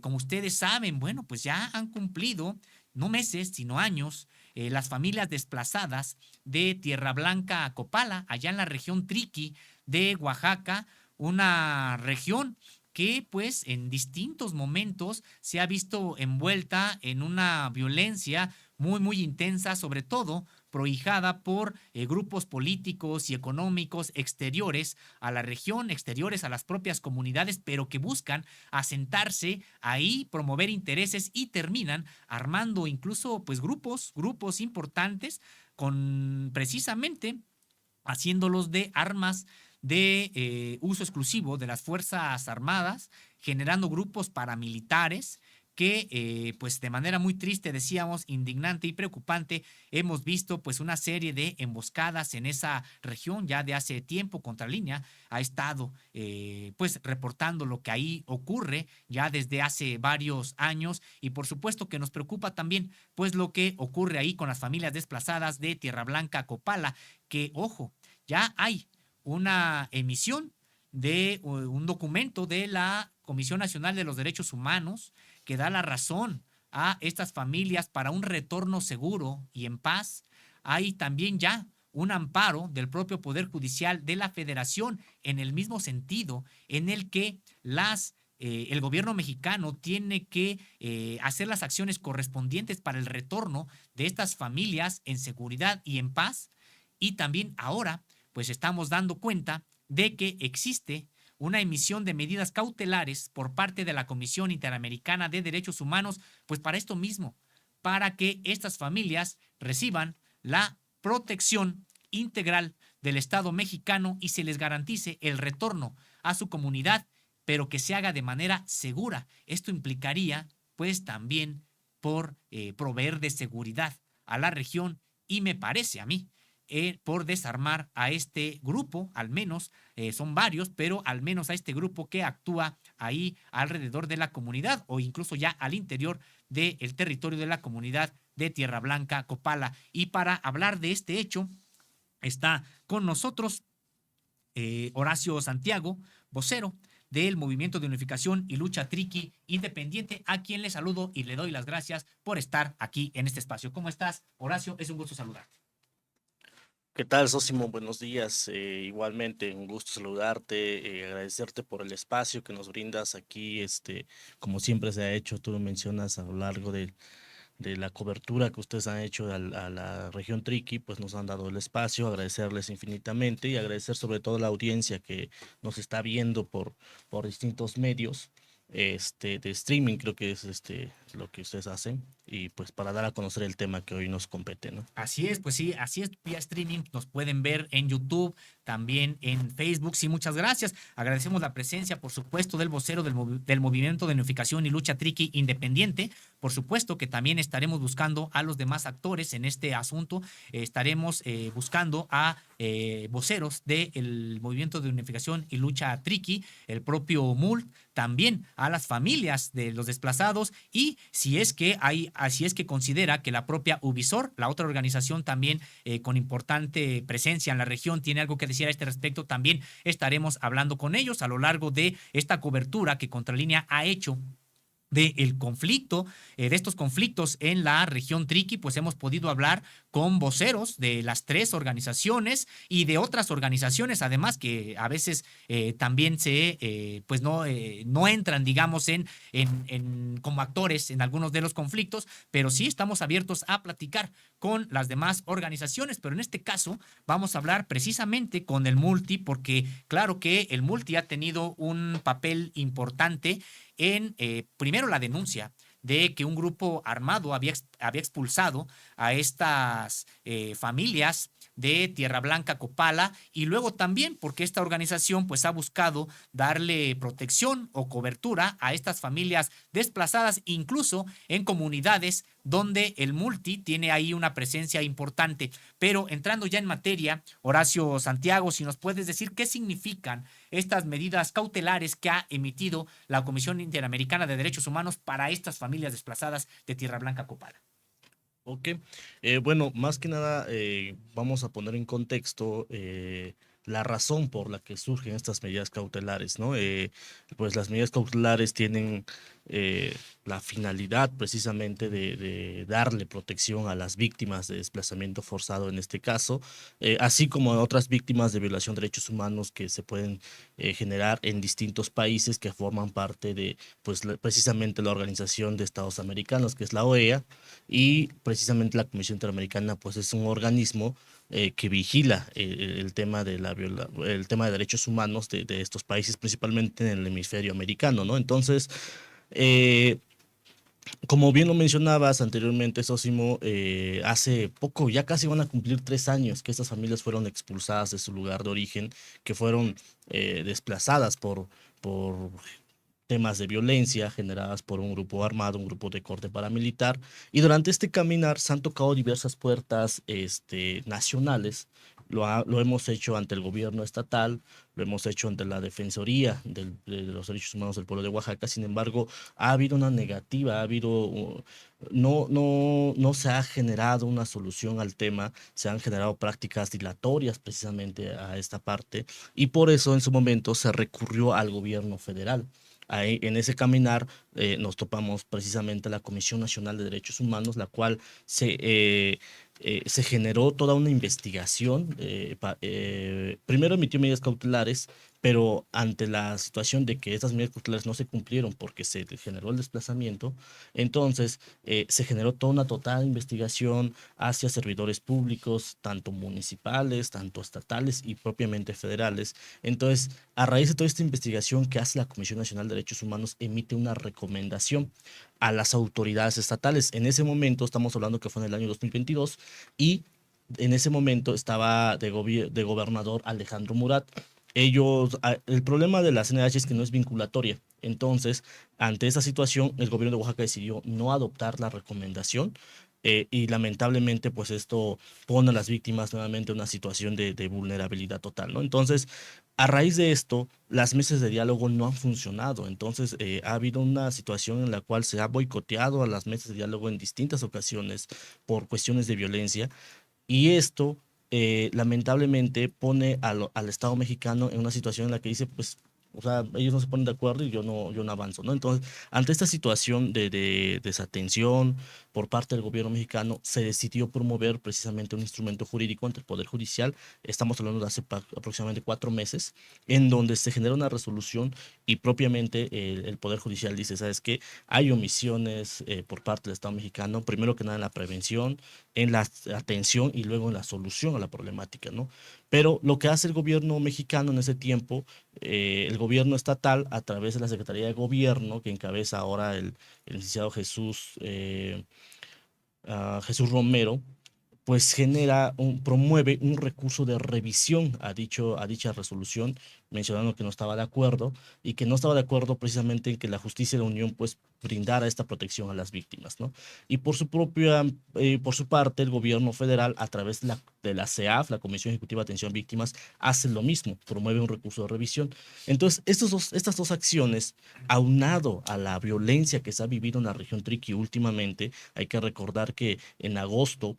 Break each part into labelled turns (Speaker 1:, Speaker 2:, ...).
Speaker 1: como ustedes saben, bueno, pues ya han cumplido no meses, sino años, las familias desplazadas de Tierra Blanca a Copala, allá en la región Triqui de Oaxaca, una región que pues en distintos momentos se ha visto envuelta en una violencia muy intensa, sobre todo prohijada por grupos políticos y económicos exteriores a la región, exteriores a las propias comunidades, pero que buscan asentarse ahí, promover intereses y terminan armando incluso pues grupos importantes con precisamente haciéndolos de armas de uso exclusivo de las Fuerzas Armadas, generando grupos paramilitares que pues de manera muy triste, decíamos, indignante y preocupante, hemos visto pues una serie de emboscadas en esa región ya de hace tiempo. Contralínea ha estado pues reportando lo que ahí ocurre ya desde hace varios años y por supuesto que nos preocupa también pues lo que ocurre ahí con las familias desplazadas de Tierra Blanca, Copala, que ojo, ya hay una emisión de un documento de la Comisión Nacional de los Derechos Humanos que da la razón a estas familias para un retorno seguro y en paz. Hay también ya un amparo del propio Poder Judicial de la Federación en el mismo sentido en el que el gobierno mexicano tiene que hacer las acciones correspondientes para el retorno de estas familias en seguridad y en paz. Y también ahora, pues estamos dando cuenta de que existe una emisión de medidas cautelares por parte de la Comisión Interamericana de Derechos Humanos, pues para esto mismo, para que estas familias reciban la protección integral del Estado mexicano y se les garantice el retorno a su comunidad, pero que se haga de manera segura. Esto implicaría, pues también, por proveer de seguridad a la región y me parece a mí por desarmar a este grupo, al menos son varios, pero al menos a este grupo que actúa ahí alrededor de la comunidad o incluso ya al interior del territorio de la comunidad de Tierra Blanca, Copala. Y para hablar de este hecho, está con nosotros Horacio Santiago, vocero del Movimiento de Unificación y Lucha Triqui Independiente, a quien le saludo y le doy las gracias por estar aquí en este espacio. ¿Cómo estás, Horacio? Es un gusto saludarte.
Speaker 2: ¿Qué tal, Sósimo? Buenos días. Igualmente, un gusto saludarte, agradecerte por el espacio que nos brindas aquí, como siempre se ha hecho, tú lo mencionas a lo largo de la cobertura que ustedes han hecho a la región Triqui, pues nos han dado el espacio, agradecerles infinitamente y agradecer sobre todo a la audiencia que nos está viendo por distintos medios, de streaming, creo que es lo que ustedes hacen, y pues para dar a conocer el tema que hoy nos compete, ¿no?
Speaker 1: Así es, pues sí, así es, vía streaming nos pueden ver en YouTube, también en Facebook. Sí, muchas gracias. Agradecemos la presencia, por supuesto, del vocero del Movimiento de Unificación y Lucha Triqui Independiente. Por supuesto que también estaremos buscando a los demás actores en este asunto. Estaremos buscando a voceros del Movimiento de Unificación y Lucha Triqui, el propio MULT, también a las familias de los desplazados y si es que considera que la propia Ubisoft, la otra organización también con importante presencia en la región, tiene algo que decir a este respecto, también estaremos hablando con ellos a lo largo de esta cobertura que Contralínea ha hecho del conflicto, de estos conflictos en la región Triqui, pues hemos podido hablar con voceros de las tres organizaciones y de otras organizaciones, además que a veces también pues no entran, digamos, como actores en algunos de los conflictos, pero sí estamos abiertos a platicar con las demás organizaciones, pero en este caso vamos a hablar precisamente con el Multi, porque claro que el Multi ha tenido un papel importante en, primero, la denuncia de que un grupo armado había expulsado a estas familias de Tierra Blanca, Copala, y luego también porque esta organización pues ha buscado darle protección o cobertura a estas familias desplazadas, incluso en comunidades donde el Multi tiene ahí una presencia importante. Pero entrando ya en materia, Horacio Santiago, si nos puedes decir qué significan estas medidas cautelares que ha emitido la Comisión Interamericana de Derechos Humanos para estas familias desplazadas de Tierra Blanca, Copala.
Speaker 2: Ok, bueno, más que nada vamos a poner en contexto la razón por la que surgen estas medidas cautelares, ¿no? Pues las medidas cautelares tienen la finalidad precisamente de darle protección a las víctimas de desplazamiento forzado en este caso, así como a otras víctimas de violación de derechos humanos que se pueden generar en distintos países que forman parte de pues precisamente la Organización de Estados Americanos, que es la OEA, y precisamente la Comisión Interamericana pues es un organismo que vigila el tema de el tema de derechos humanos de estos países, principalmente en el hemisferio americano, ¿no? Entonces, eh, como bien lo mencionabas anteriormente, Sosimo, hace poco, ya casi van a cumplir 3 años que estas familias fueron expulsadas de su lugar de origen, que fueron desplazadas por temas de violencia generadas por un grupo armado, un grupo de corte paramilitar. Y durante este caminar se han tocado diversas puertas nacionales. Lo hemos hecho ante el gobierno estatal, lo hemos hecho ante la Defensoría de los Derechos Humanos del Pueblo de Oaxaca. Sin embargo, ha habido una negativa, no se ha generado una solución al tema, se han generado prácticas dilatorias precisamente a esta parte, y por eso en su momento se recurrió al gobierno federal. Ahí, en ese caminar nos topamos precisamente la Comisión Nacional de Derechos Humanos, la cual se generó toda una investigación. Primero emitió medidas cautelares, pero ante la situación de que estas medidas cautelares no se cumplieron porque se generó el desplazamiento, entonces se generó toda una total investigación hacia servidores públicos, tanto municipales, tanto estatales y propiamente federales. Entonces, a raíz de toda esta investigación que hace la Comisión Nacional de Derechos Humanos, emite una recomendación a las autoridades estatales. En ese momento, estamos hablando que fue en el año 2022, y en ese momento estaba de gobernador Alejandro Murat. El problema de la CNDH es que no es vinculatoria. Entonces, ante esta situación, el gobierno de Oaxaca decidió no adoptar la recomendación, y lamentablemente, pues esto pone a las víctimas nuevamente en una situación de vulnerabilidad total, ¿no? Entonces, a raíz de esto, las mesas de diálogo no han funcionado. Entonces, ha habido una situación en la cual se ha boicoteado a las mesas de diálogo en distintas ocasiones por cuestiones de violencia, y esto lamentablemente pone al Estado mexicano en una situación en la que dice, pues, o sea, ellos no se ponen de acuerdo y yo no avanzo, ¿no? Entonces, ante esta situación de desatención por parte del gobierno mexicano, se decidió promover precisamente un instrumento jurídico ante el Poder Judicial. Estamos hablando de hace aproximadamente 4 meses, en donde se genera una resolución y propiamente el Poder Judicial dice, ¿sabes qué? Hay omisiones por parte del Estado mexicano, primero que nada en la prevención, en la atención y luego en la solución a la problemática, ¿no? Pero lo que hace el gobierno mexicano en ese tiempo, el gobierno estatal, a través de la Secretaría de Gobierno, que encabeza ahora el licenciado Jesús Romero, pues promueve un recurso de revisión a dicha resolución, mencionando que no estaba de acuerdo, y que no estaba de acuerdo precisamente en que la justicia de la Unión pues brindara esta protección a las víctimas, ¿no? Y por su parte, el gobierno federal, a través de la CEAF, la Comisión Ejecutiva de Atención a Víctimas, hace lo mismo, promueve un recurso de revisión. Entonces, estas dos acciones, aunado a la violencia que se ha vivido en la región Triqui últimamente, hay que recordar que en agosto,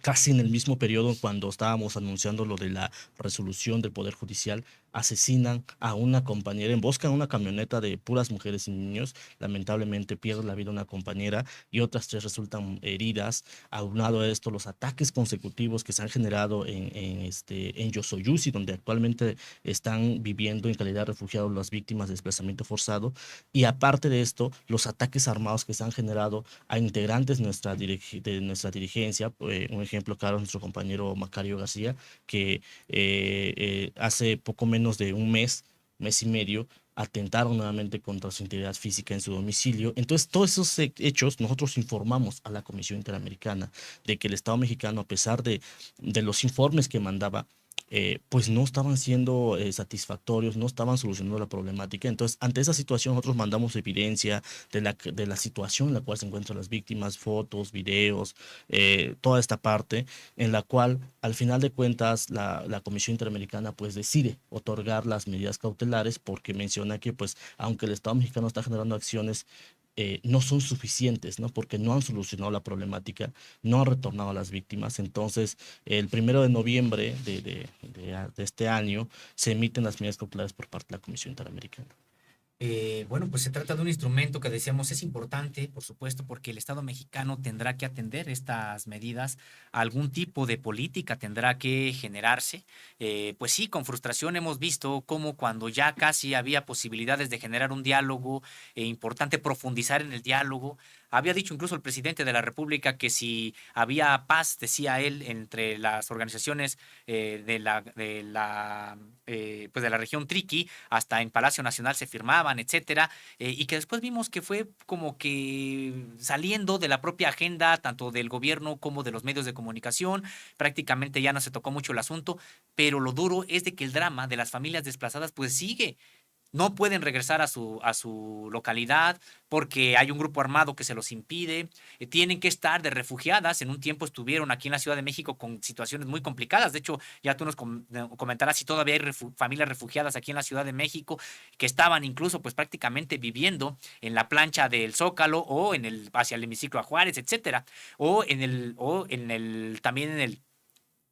Speaker 2: casi en el mismo periodo cuando estábamos anunciando lo de la resolución del Poder Judicial, asesinan a una compañera, emboscan una camioneta de puras mujeres y niños, lamentablemente pierde la vida una compañera y otras 3 resultan heridas. Aunado a esto, los ataques consecutivos que se han generado en Yosoyusi, donde actualmente están viviendo en calidad de refugiados las víctimas de desplazamiento forzado, y aparte de esto, los ataques armados que se han generado a integrantes de nuestra dirigencia. Un ejemplo claro, nuestro compañero Macario García, que hace poco menos de un mes y medio, atentaron nuevamente contra su integridad física en su domicilio. Entonces, todos esos hechos, nosotros informamos a la Comisión Interamericana de que el Estado mexicano, a pesar de los informes que mandaba, pues no estaban siendo satisfactorios, no estaban solucionando la problemática. Entonces, ante esa situación, nosotros mandamos evidencia de la situación en la cual se encuentran las víctimas, fotos, videos, toda esta parte, en la cual, al final de cuentas, la Comisión Interamericana pues decide otorgar las medidas cautelares, porque menciona que, pues, aunque el Estado mexicano está generando acciones, no son suficientes, ¿no? Porque no han solucionado la problemática, no han retornado a las víctimas. Entonces, el 1 de noviembre de este año se emiten las medidas cautelares por parte de la Comisión Interamericana.
Speaker 1: Bueno, pues se trata de un instrumento que decíamos es importante, por supuesto, porque el Estado mexicano tendrá que atender estas medidas, algún tipo de política tendrá que generarse. Pues sí, con frustración hemos visto cómo cuando ya casi había posibilidades de generar un diálogo, importante profundizar en el diálogo. Había dicho incluso el presidente de la República que si había paz, decía él, entre las organizaciones pues de la región Triqui, hasta en Palacio Nacional se firmaban, etcétera, y que después vimos que fue como que saliendo de la propia agenda, tanto del gobierno como de los medios de comunicación, prácticamente ya no se tocó mucho el asunto, pero lo duro es de que el drama de las familias desplazadas pues sigue. No pueden regresar a su localidad porque hay un grupo armado que se los impide. Tienen que estar de refugiadas. En un tiempo estuvieron aquí en la Ciudad de México con situaciones muy complicadas. De hecho, ya tú nos comentarás si todavía hay familias refugiadas aquí en la Ciudad de México que estaban incluso pues prácticamente viviendo en la plancha del Zócalo o en el hacia el hemiciclo a Juárez, etcétera, o también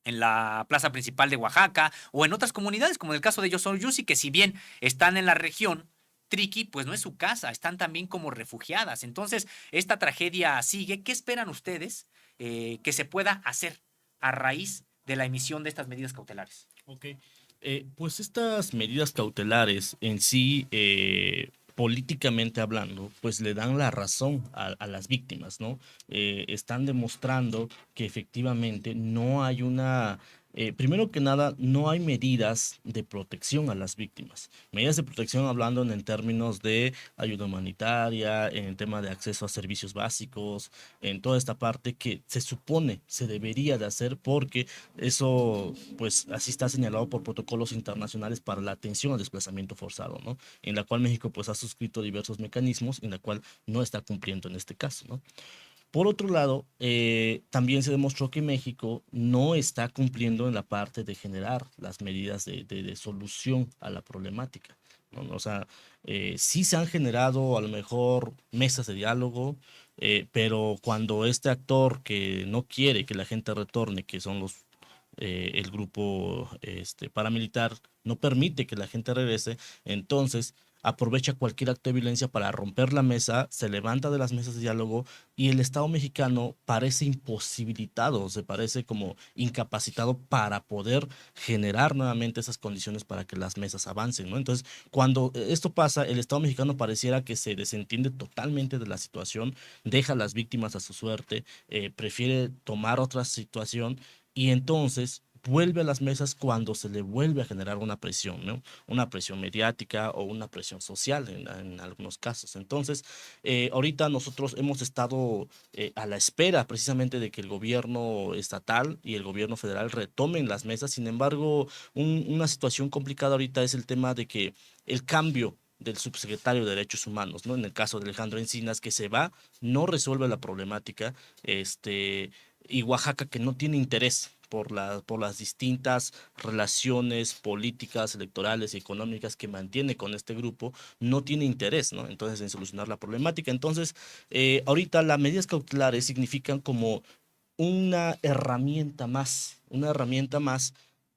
Speaker 1: en la plaza principal de Oaxaca o en otras comunidades, como en el caso de Yosoyusi, que si bien están en la región, Triqui, pues no es su casa, están también como refugiadas. Entonces, esta tragedia sigue. ¿Qué esperan ustedes que se pueda hacer a raíz de la emisión de estas medidas cautelares?
Speaker 2: Ok. Pues estas medidas cautelares en sí, políticamente hablando, pues le dan la razón a las víctimas, ¿no? Están demostrando que efectivamente no hay primero que nada, no hay medidas de protección a las víctimas. Medidas de protección hablando en términos de ayuda humanitaria, en el tema de acceso a servicios básicos, en toda esta parte que se supone se debería de hacer porque eso, pues así está señalado por protocolos internacionales para la atención al desplazamiento forzado, ¿no? En la cual México pues ha suscrito diversos mecanismos, en la cual no está cumpliendo en este caso, ¿no? Por otro lado, también se demostró que México no está cumpliendo en la parte de generar las medidas de solución a la problemática, ¿no? O sea, sí se han generado a lo mejor mesas de diálogo, pero cuando este actor que no quiere que la gente retorne, que son el grupo paramilitar, no permite que la gente regrese, entonces aprovecha cualquier acto de violencia para romper la mesa, se levanta de las mesas de diálogo y el Estado mexicano parece imposibilitado, se parece como incapacitado para poder generar nuevamente esas condiciones para que las mesas avancen, ¿no? Entonces, cuando esto pasa, el Estado mexicano pareciera que se desentiende totalmente de la situación, deja a las víctimas a su suerte, prefiere tomar otra situación y entonces vuelve a las mesas cuando se le vuelve a generar una presión, ¿no? Una presión mediática o una presión social en algunos casos. Entonces, ahorita nosotros hemos estado a la espera precisamente de que el gobierno estatal y el gobierno federal retomen las mesas. Sin embargo, una situación complicada ahorita es el tema de que el cambio del subsecretario de Derechos Humanos, ¿no? En el caso de Alejandro Encinas, que se va, no resuelve la problemática, y Oaxaca que no tiene interés por las distintas relaciones políticas, electorales y económicas que mantiene con este grupo, no tiene interés, ¿no? Entonces, en solucionar la problemática. Entonces, ahorita las medidas cautelares significan como una herramienta más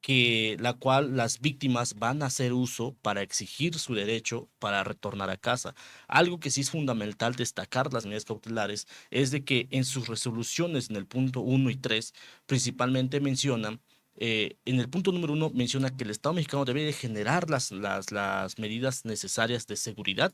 Speaker 2: que la cual las víctimas van a hacer uso para exigir su derecho para retornar a casa. Algo que sí es fundamental destacar las medidas cautelares es de que en sus resoluciones en el punto 1 y 3 principalmente mencionan en el punto número 1 menciona que el Estado mexicano debe de generar las medidas necesarias de seguridad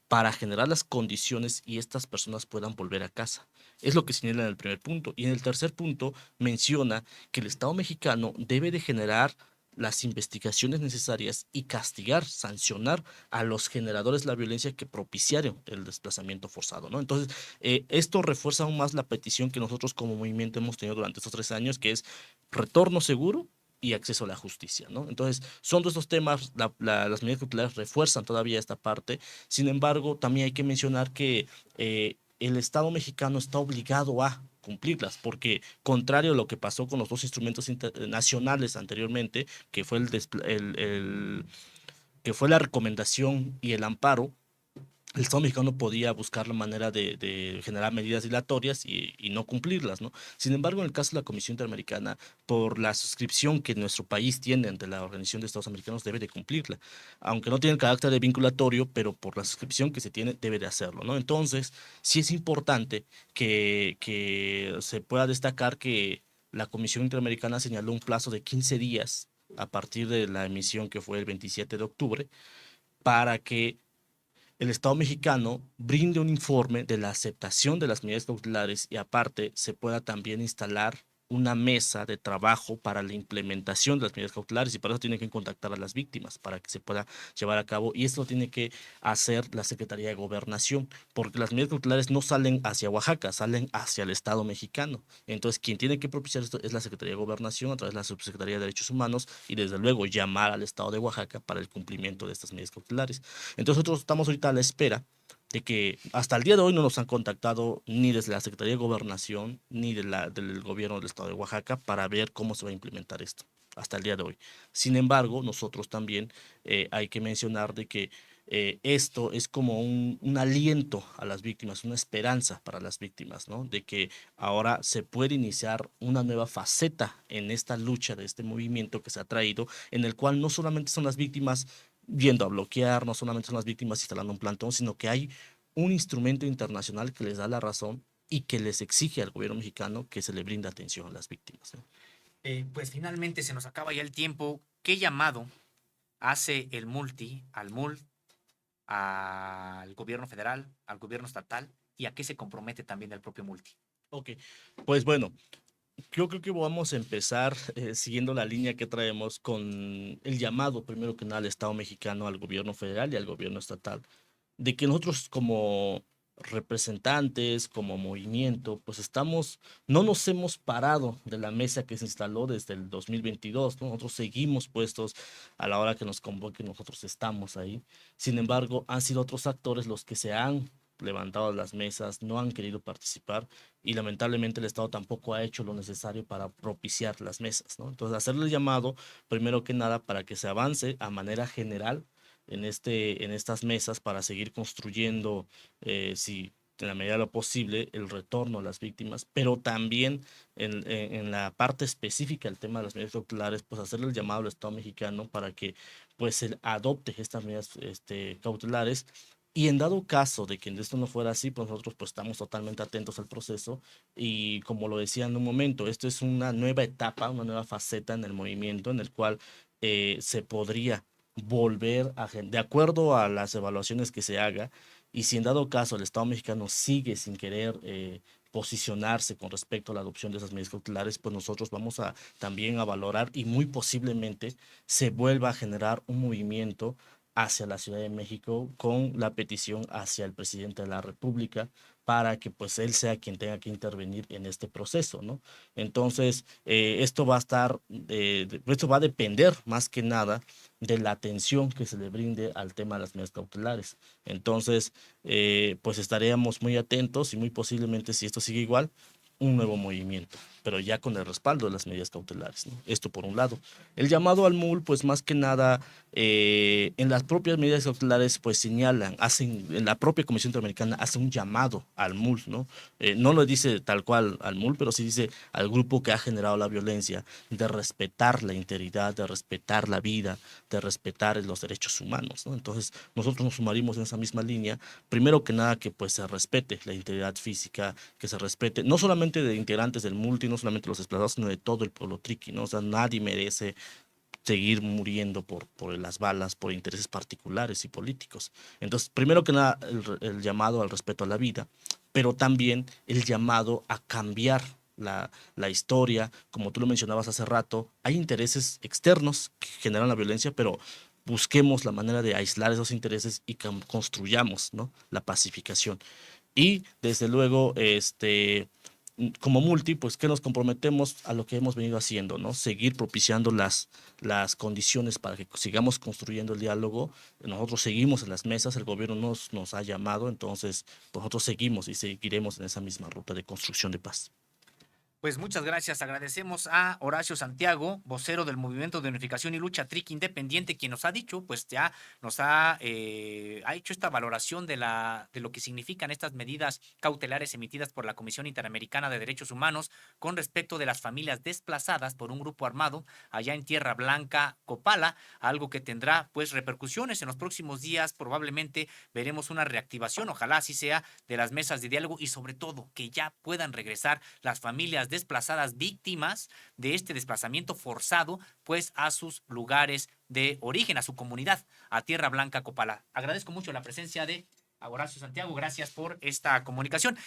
Speaker 2: para generar las condiciones y estas personas puedan volver a casa. Es lo que señala en el primer punto. Y en el tercer punto menciona que el Estado mexicano debe de generar las investigaciones necesarias y castigar, sancionar a los generadores de la violencia que propiciaron el desplazamiento forzado, ¿no? Entonces, esto refuerza aún más la petición que nosotros como movimiento hemos tenido durante estos 3 años, que es retorno seguro y acceso a la justicia, ¿no? Entonces, son todos estos temas, las medidas cautelares refuerzan todavía esta parte. Sin embargo, también hay que mencionar que el Estado mexicano está obligado a cumplirlas, porque contrario a lo que pasó con los dos instrumentos nacionales anteriormente, que fue que fue la recomendación y el amparo, el Estado mexicano podía buscar la manera de generar medidas dilatorias y no cumplirlas, ¿no? Sin embargo, en el caso de la Comisión Interamericana, por la suscripción que nuestro país tiene ante la Organización de Estados Americanos, debe de cumplirla. Aunque no tiene el carácter de vinculatorio, pero por la suscripción que se tiene, debe de hacerlo, ¿no? Entonces, sí es importante que se pueda destacar que la Comisión Interamericana señaló un plazo de 15 días a partir de la emisión que fue el 27 de octubre para que el Estado mexicano brinde un informe de la aceptación de las medidas cautelares y aparte se pueda también instalar una mesa de trabajo para la implementación de las medidas cautelares y para eso tiene que contactar a las víctimas para que se pueda llevar a cabo y esto lo tiene que hacer la Secretaría de Gobernación porque las medidas cautelares no salen hacia Oaxaca, salen hacia el Estado mexicano. Entonces, quien tiene que propiciar esto es la Secretaría de Gobernación a través de la Subsecretaría de Derechos Humanos y desde luego llamar al Estado de Oaxaca para el cumplimiento de estas medidas cautelares. Entonces nosotros estamos ahorita a la espera de que hasta el día de hoy no nos han contactado ni desde la Secretaría de Gobernación ni del gobierno del estado de Oaxaca para ver cómo se va a implementar esto hasta el día de hoy. Sin embargo, nosotros también hay que mencionar de que esto es como un aliento a las víctimas, una esperanza para las víctimas, ¿no? De que ahora se puede iniciar una nueva faceta en esta lucha de este movimiento que se ha traído, en el cual no solamente son las víctimas yendo a bloquear, no solamente son las víctimas instalando un plantón, sino que hay un instrumento internacional que les da la razón y que les exige al gobierno mexicano que se le brinde atención a las víctimas, ¿no?
Speaker 1: Pues finalmente se nos acaba ya el tiempo. ¿Qué llamado hace el multi al MUL, al gobierno federal, al gobierno estatal y a qué se compromete también el propio multi?
Speaker 2: Ok, pues bueno, yo creo que vamos a empezar siguiendo la línea que traemos con el llamado, primero que nada, al Estado mexicano, al gobierno federal y al gobierno estatal, de que nosotros como representantes, como movimiento, pues estamos, no nos hemos parado de la mesa que se instaló desde el 2022, ¿no? Nosotros seguimos puestos a la hora que nos convoquen, nosotros estamos ahí. Sin embargo, han sido otros actores los que se han levantado las mesas, no han querido participar y lamentablemente el Estado tampoco ha hecho lo necesario para propiciar las mesas, ¿no? Entonces, hacerle el llamado, primero que nada, para que se avance a manera general en estas mesas para seguir construyendo, si en la medida de lo posible, el retorno a las víctimas, pero también en la parte específica del tema de las medidas cautelares, pues hacerle el llamado al Estado mexicano para que pues se adopte estas medidas cautelares y en dado caso de que esto no fuera así, pues nosotros pues estamos totalmente atentos al proceso y como lo decía en un momento, esto es una nueva etapa, una nueva faceta en el movimiento en el cual se podría volver a, de acuerdo a las evaluaciones que se haga, y si en dado caso el Estado mexicano sigue sin querer posicionarse con respecto a la adopción de esas medidas cautelares, pues nosotros vamos a también a valorar y muy posiblemente se vuelva a generar un movimiento hacia la Ciudad de México con la petición hacia el presidente de la República para que pues él sea quien tenga que intervenir en este proceso, ¿no? Entonces, esto va a estar, esto va a depender más que nada de la atención que se le brinde al tema de las medidas cautelares. Entonces, pues estaríamos muy atentos y muy posiblemente, si esto sigue igual, un nuevo movimiento, pero ya con el respaldo de las medidas cautelares, ¿no? Esto por un lado. El llamado al MUL, pues más que nada, en las propias medidas cautelares, pues señalan, hacen, en la propia Comisión Interamericana hace un llamado al MUL, ¿no? No lo dice tal cual al MUL, pero sí dice al grupo que ha generado la violencia, de respetar la integridad, de respetar la vida, de respetar los derechos humanos, ¿no? Entonces, nosotros nos sumarimos en esa misma línea, primero que nada que pues se respete la integridad física, que se respete, no solamente de integrantes del multi, no solamente los desplazados, sino de todo el pueblo triqui, ¿no? O sea, nadie merece seguir muriendo por las balas, por intereses particulares y políticos. Entonces, primero que nada, el llamado al respeto a la vida, pero también el llamado a cambiar la historia, como tú lo mencionabas hace rato, hay intereses externos que generan la violencia, pero busquemos la manera de aislar esos intereses y construyamos, ¿no? La pacificación. Y desde luego, como multi, pues que nos comprometemos a lo que hemos venido haciendo, ¿no? Seguir propiciando las condiciones para que sigamos construyendo el diálogo. Nosotros seguimos en las mesas, el gobierno nos ha llamado, entonces nosotros seguimos y seguiremos en esa misma ruta de construcción de paz.
Speaker 1: Pues muchas gracias. Agradecemos a Horacio Santiago, vocero del Movimiento de Unificación y Lucha Triqui Independiente, quien nos ha dicho, pues ya nos ha hecho esta valoración de lo que significan estas medidas cautelares emitidas por la Comisión Interamericana de Derechos Humanos con respecto de las familias desplazadas por un grupo armado allá en Tierra Blanca, Copala, algo que tendrá pues repercusiones en los próximos días. Probablemente veremos una reactivación, ojalá así sea, de las mesas de diálogo y sobre todo que ya puedan regresar las familias desplazadas víctimas de este desplazamiento forzado, pues a sus lugares de origen, a su comunidad, a Tierra Blanca, Copala. Agradezco mucho la presencia de Horacio Santiago, gracias por esta comunicación.